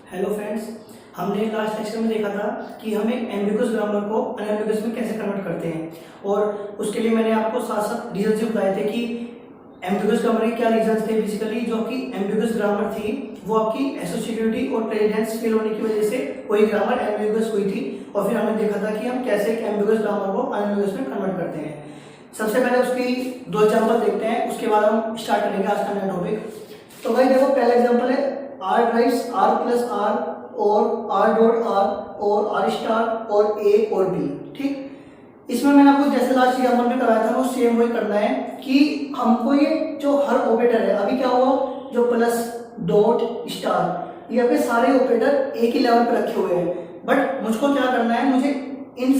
Hello friends, हमने last lecture में देखा था कि हमें एम्बिगुअस ग्रामर को अनएम्बिगुअस में कैसे कन्वर्ट करते हैं और उसके लिए मैंने आपको साथ साथ रीजन भी बताए थे कि एम्बिगुअस ग्रामर के क्या रीजन थे। बेसिकली जो कि एम्बिगुअस ग्रामर थी वो आपकी एसोसिएटिविटी और प्रेसिडेंस फेल होने की वजह से कोई ग्रामर एम्बिगुअस हुई थी और फिर हमने देखा था कि हम कैसे एक एम्बिगुअस ग्रामर को अनएम्बिगुअस में कन्वर्ट करते हैं। सबसे पहले उसकी दो एग्जाम्पल देखते हैं, उसके बाद हम स्टार्ट करेंगे आज का नया टॉपिक। तो भाई देखो, पहला एग्जाम्पल है R drives R plus R और आर डॉट आर और आर स्टार और ए और बी। ठीक, इसमें मैंने आपको जैसे लास्ट एग्जाम्पल में कराया था वो सेम वही करना है कि हमको ये जो हर ऑपरेटर है, अभी क्या हुआ, जो प्लस डॉट स्टार ये आपके सारे ऑपरेटर एक ही लेवल पे रखे हुए हैं, बट मुझको क्या करना है, मुझे इन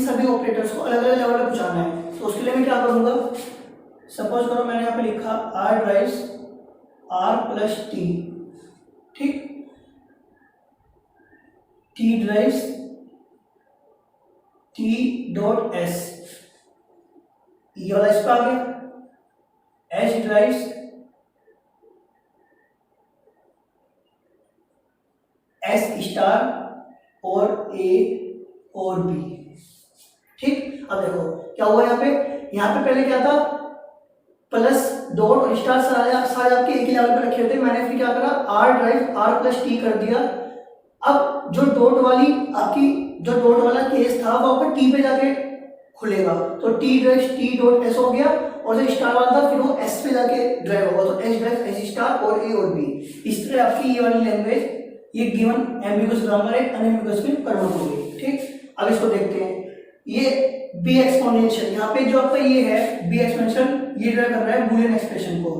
सभी ऑपरेटर्स को अलग अलग लेवल पे पहुंचाना है। तो उसके लिए मैं क्या करूंगा, सपोज करो मैंने यहाँ पे लिखा R drives R plus T, ठीक, T drives T dot S, ये वाला इस पर आ गया, एच ड्राइव्स एस स्टार और ए और बी। ठीक, अब देखो क्या हुआ यहाँ पे पहले क्या था, प्लस डॉट और स्टार सारे आपके एक ही लेवल पे रखे थे। मैंने फिर क्या करा, R drive R plus T कर दिया। अब जो डॉट वाला केस था वो आपका टी पे जाके खुलेगा, तो T drive T dot S हो गया, और जो स्टार वाला था फिर वो एस पे जाके ड्राइव होगा, तो एच ड्राइव एस स्टार और ए और बी। इस तरह आपकी ये वाली लैंग्वेज, ये गिवन एम्बिगुअस ग्रामर है अनएम्बिगुअस में कन्वर्ट हो गई। ठीक, अब इसको देखते हैं, ये बी एक्सपोनेंशियल, यहाँ पे जो आपका ये है बी एक्सपोनेंशियल, ये ड्रा कर रहा है बूलियन एक्सप्रेशन को,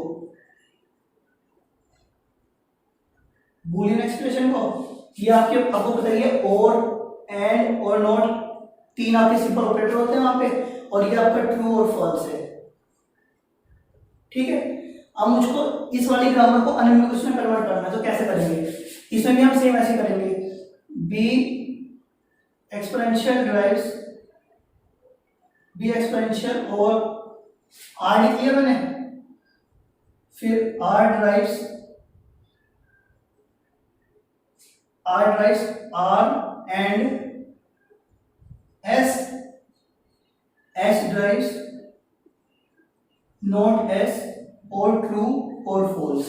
ये आपको बताइए और एंड और नॉट, तीन आपके सिंपल ऑपरेटर होते हैं वहां पे, और ये आपका ट्रू और फॉल्स है। ठीक है, अब मुझको इस वाली ग्रामर को अनएम्बिगुअस में कन्वर्ट करना है, तो कैसे करेंगे, इसमें भी हम सेम ऐसे करेंगे, B exponential drives B exponential और आर लिख लिया मैंने, फिर R drives R and S drives not S और ट्रू और फॉल्स।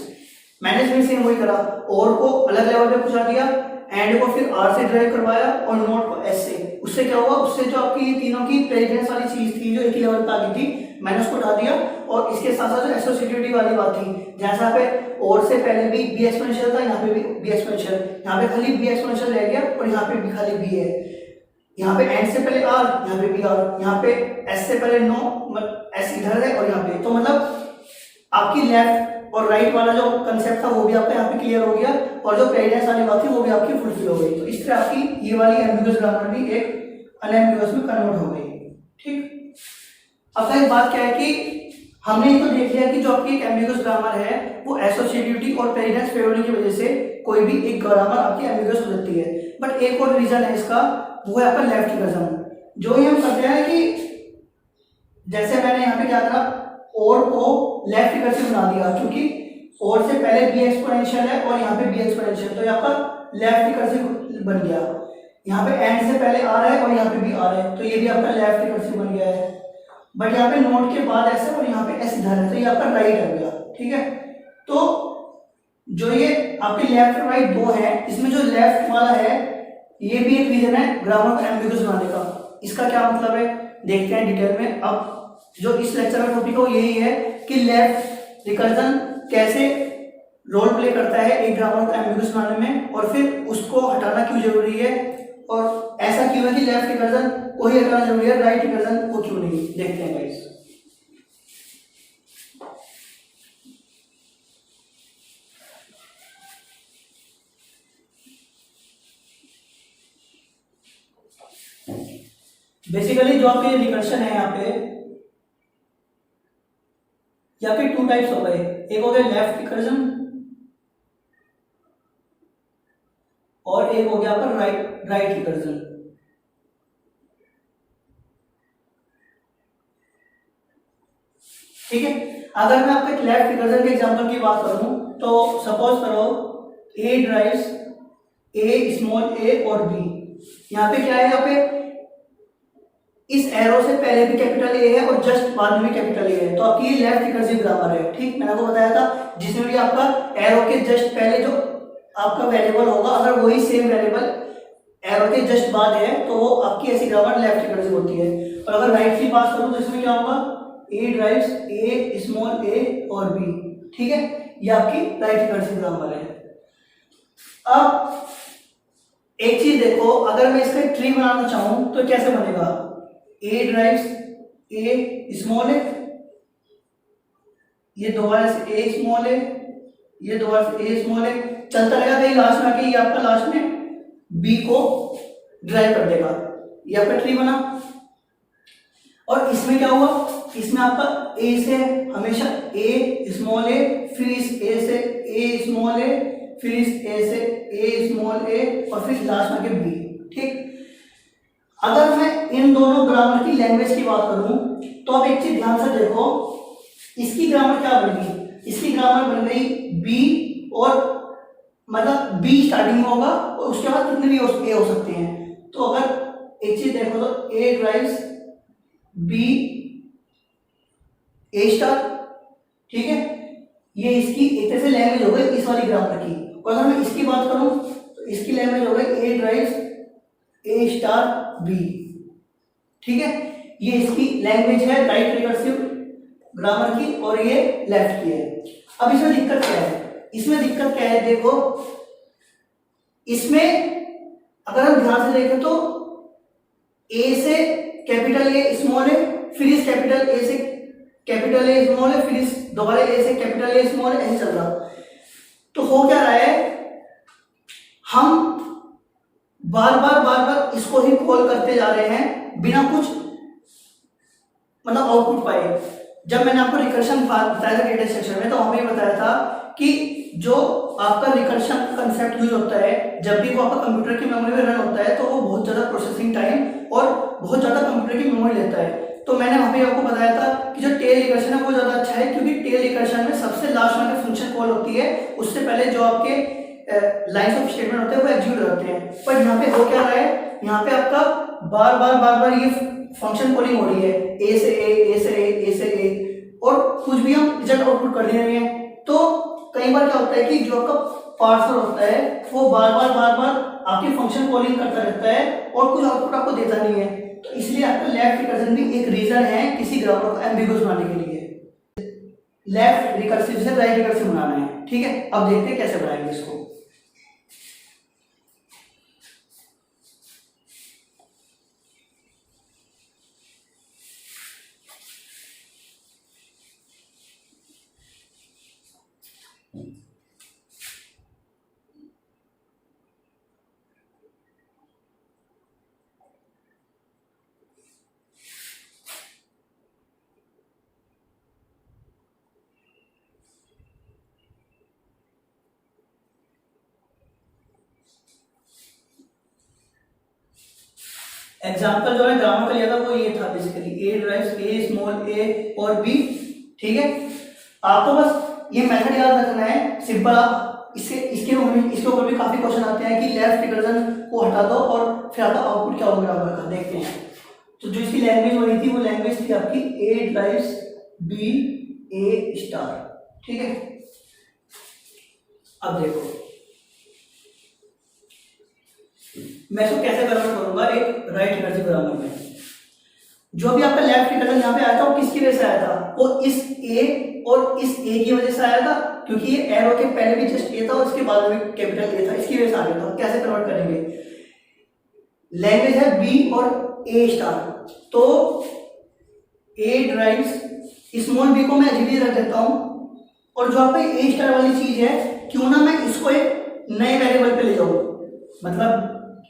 मैंने इसमें सेम वही करा, और को अलग लेवल पे पहुंचा दिया, एंड को फिर आर से ड्राइव करवाया और नॉट को एस से। उससे क्या हुआ, उससे जो आपकी ये तीनों की प्रेसिडेंस वाली चीज थी जो एक ही लेवल पे आ गई थी, मैंने उसको हटा दिया। और इसके साथ साथ जो एसोसिएटिविटी वाली बात थी, जैसा पे और से पहले भी बी एक्सपोनेंशियल था, यहाँ पे भी बी एक्सपोनेंशियल, यहाँ पे खाली बी एक्सपोनेंशियल रह गया और यहाँ पे भी खाली बी है। यहाँ पे एंड से पहले आर, यहाँ पे भी आर, यहाँ पे एस से पहले नो, एस इधर है और यहाँ पे, तो मतलब आपकी लेफ्ट और राइट वाला जो कंसेप्ट था वो भी आपका यहाँ पे क्लियर हो गया, और जो प्रेसिडेंस वाली बात थी वो भी आपकी फुलफिल हो गई। तो इस तरह आपकी ये वाली एम्बिगुअस ग्रामर भी एक अनएम्बिगुअस में कन्वर्ट हो गई। ठीक, अब एक बात क्या है कि हमने ये तो देख लिया कि जो आपकी एक एम्बिगुअस ग्रामर है वो एसोसिएटिविटी और प्रेसिडेंस फेल होने की वजह से कोई भी एक ग्रामर आपकी एम्बिगुअस हो जाती है। बट एक और रीजन है इसका, वो है आपका लेफ्ट रिकर्जन। जो ये हम करते हैं कि जैसे मैंने यहाँ पे क्या करा, और को लेफ्ट रिकर्सिव बना दिया, क्योंकि और से पहले बी एक्सपोनेंशियल है और यहाँ पे बी एक्सपोनेंशियल, तो यहाँ पर लेफ्ट रिकर्सिव बन गया। यहाँ पे एंड से पहले आ रहा है और यहाँ पे भी आ रहा है, तो ये भी आपका लेफ्ट रिकर्सिव बन गया है। बट यहाँ पे नोट के बाद ऐसे और यहाँ पे एस इधर है, तो ये आपका राइट आ गया। ठीक है, तो जो ये आपके लेफ्ट और राइट दो है, इसमें जो लेफ्ट वाला है ये भी एक रीजन है ग्रामर को एम्बिगुअस बनाने का। इसका क्या मतलब है देखते हैं डिटेल में। अब जो इस लेक्चर का टॉपिक है वो यही है कि लेफ्ट रिकर्जन कैसे रोल प्ले करता है एक ग्रामर को एम्बिगुअस बनाने में, और फिर उसको हटाना क्यों जरूरी है, और ऐसा क्यों है कि लेफ्ट रिकर्जन को ही हटाना जरूरी है, राइट रिकर्जन को क्यों नहीं, देखते हैं गाइस। बेसिकली जो आपके रिकर्शन है यहाँ पे टू टाइप्स हो गए, एक हो गया लेफ्ट रिकर्जन और एक हो गया आपका राइट रिकर्जन। ठीक है, अगर मैं आपके लेफ्ट रिकर्जन के एग्जांपल की बात करूं तो सपोज करो ए ड्राइव्स ए स्मॉल ए और बी। यहाँ पे क्या है, यहाँ पे इस एरो से पहले भी कैपिटल ए है और जस्ट बाद में भी कैपिटल ए है, तो आपकी ये लेफ्ट रिकर्सिव ग्रामर है। ठीक, मैंने आपको बताया था जिसमें भी आपका एरो के जस्ट पहले जो आपका वेरिएबल होगा, अगर वही सेम वेरिएबल एरो के जस्ट बाद है तो वो आपकी ऐसी ग्रामर लेफ्ट रिकर्सिव होती है। और अगर राइट की बात करूं तो इसमें क्या होगा, ए ड्राइव्स ए स्मॉल ए और बी। ठीक है, ये आपकी राइट रिकर्सिव ग्रामर है। अब एक चीज देखो, अगर मैं इसका ट्री बनाना चाहूं तो कैसे बनेगा, ए ड्राइव्स ए स्मॉल ए, ये दोबारा से ए स्मॉल ए, ये दोबारा से ए स्मॉल ए, चलता रहेगा। कहीं लास्ट में आके ये आपका लास्ट में बी को ड्राइव कर देगा, ये आपका ट्री बना। और इसमें क्या हुआ, इसमें आपका ए से हमेशा ए स्मॉल ए, फिर इस ए से ए स्मॉल ए, फिर इस ए से ए स्मॉल ए और फिर लास्ट में आके बी। ठीक, अगर मैं इन दोनों ग्रामर की लैंग्वेज की बात करूं तो अब एक चीज ध्यान से देखो, इसकी ग्रामर क्या बन गई, इसकी ग्रामर बन गई बी, और मतलब बी स्टार्टिंग में होगा और उसके बाद कितने भी ए हो सकते हैं। तो अगर एक चीज देखो तो ए ड्राइव्स बी ए स्टार। ठीक है, ये इसकी एक तरह से लैंग्वेज हो गई इस वाली ग्रामर की। और अगर मैं इसकी बात करूं तो इसकी लैंग्वेज हो गई ए ड्राइव्स ए स्टार बी। ठीक है, ये इसकी लैंग्वेज है राइट रिकर्सिव ग्रामर की और ये लेफ्ट की है। अब इसमें दिक्कत क्या है, इसमें दिक्कत क्या है, देखो इसमें अगर हम ध्यान से देखें तो ए से कैपिटल ए स्मॉल ए, फिर इस कैपिटल ए से कैपिटल ए स्मॉल ए, फिर इस दोबारा ए से कैपिटल ए स्मॉल ए, ऐसे चल रहा। तो हो क्या रहा है, हम बार बार इसको ही कॉल करते जा रहे हैं बिना कुछ मतलब आउटपुट पाए। जब मैंने आपको रिकर्शन बताया था डेटा स्ट्रक्चर में, तो हमें बताया था कि जो आपका रिकर्शन कंसेप्ट यूज होता है जब भी वो आपका कंप्यूटर की मेमोरी में रन होता है तो वो बहुत ज़्यादा प्रोसेसिंग टाइम और बहुत ज़्यादा कंप्यूटर की मेमोरी लेता है। तो मैंने वहाँ पे आपको बताया था कि जो टेल रिकर्शन है वो ज़्यादा अच्छा है, क्योंकि टेल रिकर्शन में सबसे लास्ट में जो फंक्शन कॉल होती है उससे पहले जो आपके लाइन्स ऑफ स्टेटमेंट होते हैं वो एग्जीक्यूट होते हैं। पर यहाँ पे हो क्या रहा है, यहाँ पे आपका बार बार ये फंक्शन कॉलिंग हो रही है, ए से ए से ए से ए, और कुछ भी हम रिजल्ट आउटपुट कर दे रहे हैं। तो कई बार क्या होता है कि जो आपका पार्सर होता है वो बार बार आपकी फंक्शन कॉलिंग करता रहता है और कुछ आउटपुट आपको देता नहीं है। तो इसलिए आपका लेफ्ट रिकर्जन भी एक रीजन है किसी ग्रामर को एम्बिगुअस बनाने के लिए। लेफ्ट रिकर्सिव से राइट रिकर्सिव बनाना है। ठीक है, अब देखते हैं कैसे बनाएंगे इसको। एग्जाम्पल जो है ग्रामर का लिया था वो ये था बेसिकली ए ड्राइव्स ए स्मॉल ए और बी। ठीक है, आपको बस ये मेथड याद रखना है सिंपल। आप इसके ऊपर भी काफी क्वेश्चन आते हैं कि लेफ्ट रिकर्जन को हटा दो और फिर आपका आउटपुट क्या होगा ग्रामर का, देखते हैं। तो जो इसकी लैंग्वेज बनी थी वो लैंग्वेज थी आपकी ए ड्राइव्स बी ए स्टार। ठीक है, अब देखो मैं इसको कैसे कन्वर्ट करूंगा एक राइट रिकर्सिव ग्रामर में। जो भी आपका लेफ्ट रिकर्जन यहाँ पे आया था वो किसकी वजह से आया था, वो इस ए और इस ए की वजह से आया था, क्योंकि ये एरो के पहले भी जस्ट ए था और इसके बाद में कैपिटल ए था, इसकी वजह से आ गया था। कैसे कन्वर्ट करेंगे, लैंग्वेज है बी और ए स्टार, तो ए ड्राइव्स स्मॉल बी को मैं एज रख देता हूं, और जो आपका ए स्टार वाली चीज है क्यों ना मैं इसको एक नए वेरिएबल पे ले जाऊं, मतलब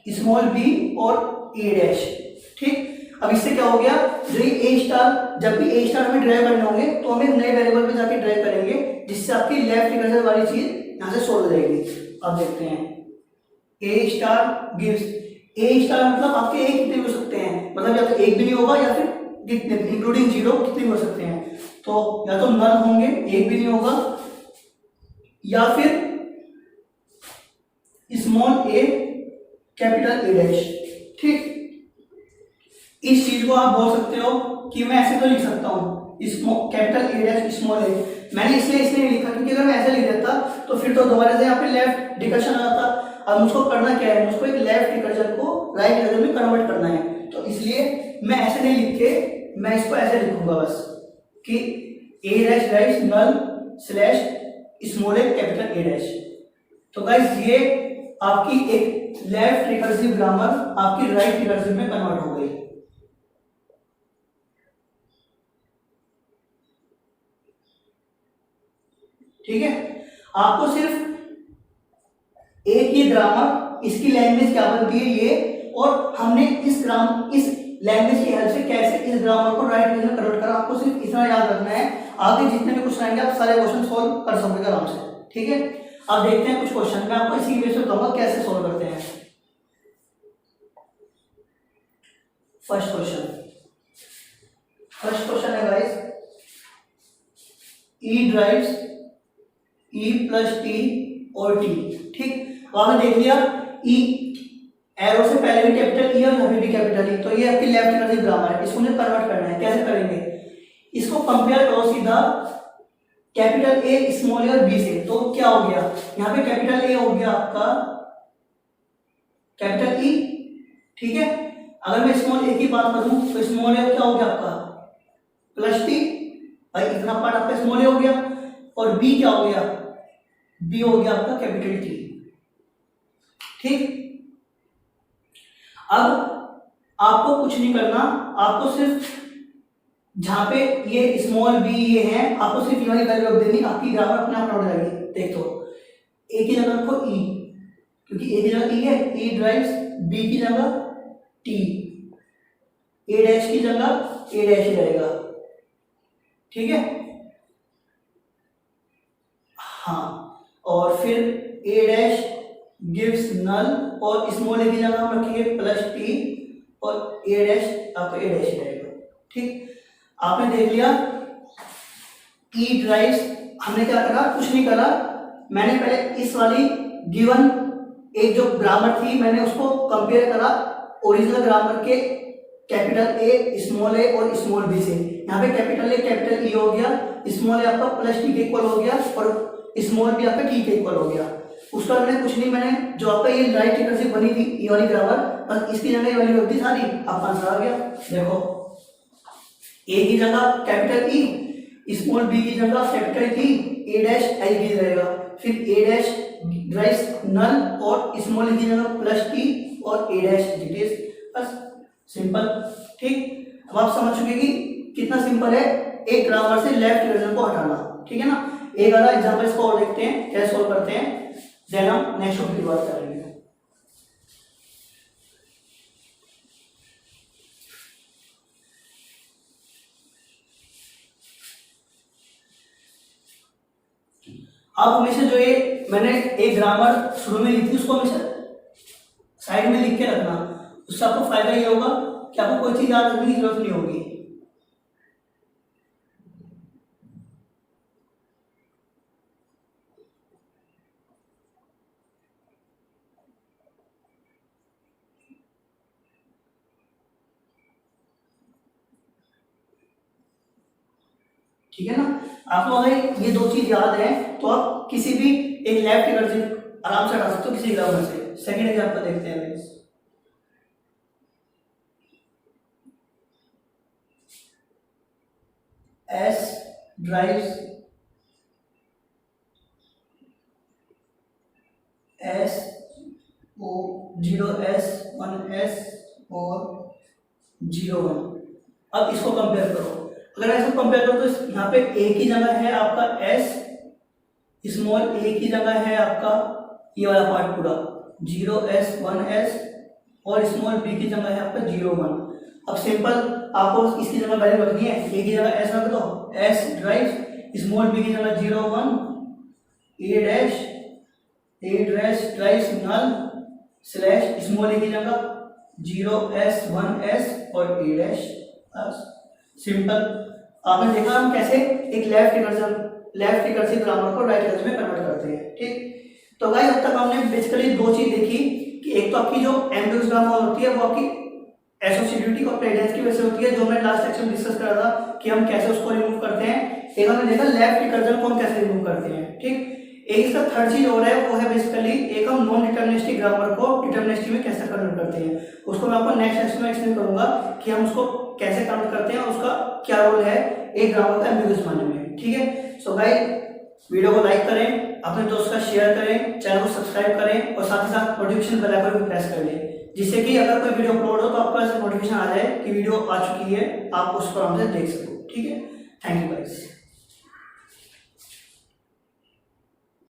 स्मॉल बी और ए डैश। ठीक, अब इससे क्या हो गया, जो ये ए स्टार जब भी ए स्टार हमें ड्राइव करने होंगे तो हम एक नए वेरिएबल पे जाके ड्राइव करेंगे, जिससे आपकी लेफ्ट रिकर्जन वाली चीज यहाँ से सोल्व हो जाएगी। अब देखते हैं ए स्टार गिव्स, ए स्टार मतलब आपके ए कितने भी हो सकते हैं, मतलब या तो एक भी नहीं होगा या फिर कितने इंक्लूडिंग जीरो कितने भी हो सकते हैं। तो या तो नल होंगे, एक भी नहीं होगा, या फिर small A capital A dash. ठीक, इस चीज को आप बोल सकते हो कि मैं ऐसे तो लिख सकता हूँ कैपिटल ए डैश स्मॉल ए। मैंने इसलिए नहीं लिखा क्योंकि अगर मैं ऐसे लिख देता तो फिर तो दोबारा से यहाँ पे लेफ्ट डिकर्शन आ जाता। अब मुझको करना क्या है, मुझको एक लेफ्ट डिकर्शन को राइट डिकर्शन में कन्वर्ट करना है, तो इसलिए मैं ऐसे नहीं लिख के मैं इसको ऐसे लिखूंगा बस कि A dash right null slash small A capital A dash. तो गाइस ये आपकी एक लेफ्ट रिकर्सिव ग्रामर आपकी राइट रिकर्सिव में कन्वर्ट हो गई। ठीक है, आपको सिर्फ एक ही ग्रामर इसकी लैंग्वेज क्या बनती है ये, और हमने इस लैंग्वेज की हेल्प से कैसे इस ग्रामर को राइट में कन्वर्ट करा, आपको सिर्फ इतना याद रखना है। आगे जितने भी क्वेश्चन आएंगे आप सारे क्वेश्चन सॉल्व कर सकोगे आराम से। ठीक है, अब देखते हैं कुछ क्वेश्चन, मैं आपको इसी बेस पे बताऊंगा कैसे सॉल्व करते हैं। फर्स्ट क्वेश्चन है गाइस, ई ड्राइव्स E प्लस टी और टी। ठीक, आपने देख लिया E एरो से पहले भी कैपिटल E और यहाँ पे भी कैपिटल E, तो ये आपकी लेफ्ट रिकर्सिव ग्रामर है। इसको मुझे कन्वर्ट करना है, कैसे करेंगे, इसको कंपेयर करो सीधा कैपिटल ए स्मॉल ए और बी से, तो क्या हो गया, यहाँ पे कैपिटल ए हो गया आपका कैपिटल E। ठीक है, अगर मैं स्मॉल ए की बात करूं तो स्मॉल ए क्या हो गया आपका प्लस टी, भाई इतना पार्ट आपका स्मॉल ए हो गया, और बी क्या हो गया, बी हो गया आपका कैपिटल टी। ठीक, अब आपको कुछ नहीं करना, आपको सिर्फ जहां पे ये स्मॉल बी ये है आपको सिर्फ ये वैल्यू रख देनी, आपकी ग्रामर अपने आप लौट जाएगी। देख तो ए की जगह रखो ई, क्योंकि ए की जगह ई है, ई ड्राइव्स, बी की जगह टी, ए डैश की जगह ए डैश ही रहेगा। ठीक है, हाँ, और फिर ए डैश गिव्स नल, और स्मॉल ए की जगह हम रखेंगे प्लस टी, और ए डैश आपका ए डैश ही रहेगा। ठीक, आपने देख लिया ई ड्राइव्स, हमने क्या करा, कुछ नहीं करा, मैंने पहले इस वाली गिवन एक जो ग्रामर थी मैंने उसको कंपेयर करा ओरिजिनल ग्रामर के कैपिटल ए स्मॉल ए और स्मॉल बी से। यहाँ पे कैपिटल ए कैपिटल ई हो गया, स्मॉल ए आपका प्लस टी के इक्वल हो गया, और स्मॉल बी आपका टी के इक्वल हो गया। उसका मैंने कुछ नहीं, मैंने जो आपका ये राइट रिकर्सिव बनी थी ये वाली ग्रामर, बस इसकी जगह ये वाली होती सारी, आपका आंसर आ गया। देखो ए की जगह कैपिटल ई, स्मॉल बी की जगह कैपिटल टी, ए डैश एल की रहेगा, फिर ए डैश ड्राइव्स नल, और स्मॉल ए की जगह प्लस टी और ए डैश डिटेल्स, बस सिंपल। ठीक, अब आप समझ चुके कि कितना सिंपल है एक ग्रामर से लेफ्ट रिकर्जन को हटाना। ठीक है ना, एक आधा एग्जांपल इसको और देखते हैं कैसे सॉल्व करते हैं, देन हम नेक्स्ट टॉपिक की बात करेंगे। अब हमेशा जो ये मैंने एक ग्रामर शुरू में लिखी उसको हमेशा साइड में लिख के रखना, उससे आपको फायदा ये होगा कि आपको कोई चीज याद रखने की जरूरत नहीं होगी। ठीक है ना, आपको अगर ये दो चीज याद है तो आप किसी भी एक लेफ्ट रिकर्सिव आराम से हटा सकते हो किसी ग्रामर से। सेकंड एग्जांपल देखते हैं guys, S drives S O 0s1s और 01। अब इसको कंपेयर करो, अगर ऐसा कंपेयर करो तो यहाँ पे ए की जगह है आपका एस, स्मॉल ए की जगह है आपका ये वाला पार्ट पूरा 0s1s, और स्मॉल बी की जगह है आपका 01। अब सिंपल आपको इसकी जगह वैल्यू रखनी है, ए की जगह एस रख दो, एस ड्राइव्स, स्मॉल बी की जगह 01, ए ड्राइव्स नल स्लैश स्मॉल ए की जगह 0s1s और ए डैश, बस सिंपल। आपने देखा हम कैसे एक लेफ्ट रिकर्सिव ग्रामर को राइट रिकर्सिव में कन्वर्ट करते हैं। ठीक, तो गाइस अब तक हमने बेसिकली दो चीज देखी कि एक तो आपकी जो एम्बिगुअस ग्रामर होती है वो आपकी एसोसिएटिविटी और प्रेजेंस की वजह से होती है, जो हमने लास्ट लेक्चर में डिस्कस करा था कि हम कैसे उसको रिमूव करते हैं। एक हमने देखा लेफ्ट रिकर्जन को हम कैसे रिमूव करते हैं, ठीक। एक इसका थर्ड चीज और है, वो है बेसिकली एक हम नॉन डिटरमिनिस्टिक ग्रामर को डिटरमिनिस्टिक में कैसे कन्वर्ट करते हैं। उसको मैं आपको नेक्स्ट लेक्चर में एक्सप्लेन करूंगा कि हम उसको कैसे कन्वर्ट करते हैं, उसका क्या रोल है एक ग्रामर का एम्बिगुअस बनाने में, ठीक है। सो गाइस वीडियो को लाइक करें, अपने दोस्त का शेयर करें, चैनल को सब्सक्राइब करें और साथ ही साथ नोटिफिकेशन बेल आइकन भी प्रेस कर लें, जिससे कि अगर कोई वीडियो अपलोड हो तो आपको ऐसे नोटिफिकेशन आ जाए कि वीडियो आ चुकी है, आप उस पर हमसे देख सको, ठीक है। Thank you guys.